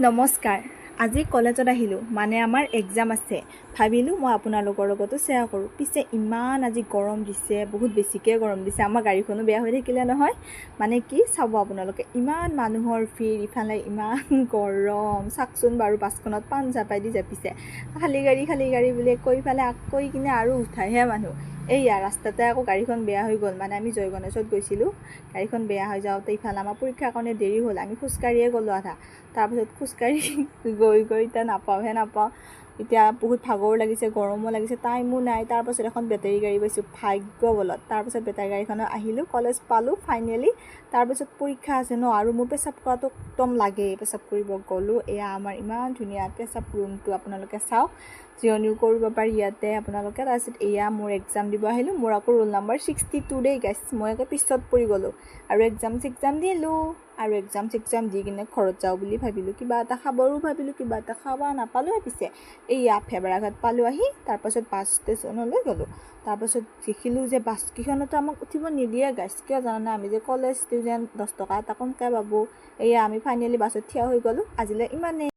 নমস্কাৰ। আজি কলেজত আহিলোঁ, মানে আমাৰ এক্সাম আছে। ভাবিলোঁ মই আপোনালোকৰ লগতো শ্বেয়াৰ কৰোঁ। পিছে ইমান আজি গৰম দিছে, বহুত বেছিকৈ গৰম দিছে। আমাৰ গাড়ীখনো বেয়া হৈ থাকিলে নহয়। মানে কি চাব আপোনালোকে, ইমান মানুহৰ ভিৰ, ইফালে ইমান গৰম। চাওকচোন বাৰু, বাছখনত পাণ জাপাই দি জাপিছে। খালী গাড়ী বুলি কৈ পেলাই কৈ কিনে আৰু উঠাইহে মানুহ। এইয়া ৰাস্তাতে আকৌ গাড়ীখন বেয়া হৈ গ'ল। মানে আমি জয় গণেশত গৈছিলোঁ, গাড়ীখন বেয়া হৈ যাওঁতে ইফালে আমাৰ পৰীক্ষাৰ কাৰণে দেৰি হ'ল। আমি খোজকাঢ়িয়ে গ'লোঁ আধা। তাৰপিছত খোজকাঢ়ি গৈ এতিয়া নাপাওঁ। এতিয়া বহুত ভাগৰো লাগিছে, গৰমো লাগিছে, টাইমো নাই। তাৰপাছত এখন বেটেৰী গাড়ী পাইছোঁ, ভাগ্য বলত। তাৰপাছত বেটেৰী গাড়ীখনত আহিলোঁ, কলেজ পালোঁ ফাইনেলি। তাৰপিছত পৰীক্ষা আছে ন, আৰু মোৰ পেচাব কৰাটো একদম লাগে। পেচাব কৰিব গ'লোঁ। এয়া আমাৰ ইমান ধুনীয়া পেচাব ৰুমটো, আপোনালোকে চাওক। জিৰণিও কৰিব পাৰি ইয়াতে আপোনালোকে। তাৰপিছত এয়া মোৰ এক্সাম দিব আহিলোঁ। মোৰ আকৌ ৰোল নাম্বাৰ 62 দেই গাইছ। মই আকৌ পিছত পৰি গ'লোঁ আৰু এক্সাম দিলোঁ। আৰু এক্সাম দি কিনে ঘৰত যাওঁ বুলি ভাবিলোঁ। কিবা এটা খাবৰো ভাবিলোঁ, কিবা এটা খাব নাপালোঁ। পিছে এইয়া ফেবৰাঘাট পালোঁ আহি। তাৰপাছত বাছ ষ্টেচনলৈ গ'লোঁ। তাৰপাছত দেখিলোঁ যে বাছকেইখনতো আমাক উঠিব নিদিয়ে গাইছ। কিয় জানানে, আমি যে কলেজ ষ্টুডেণ্ট, 10 টকা এটা কমকৈ পাব। এয়া আমি ফাইনেলি বাছত থিয় হৈ গ'লোঁ। আজিলৈ ইমানেই।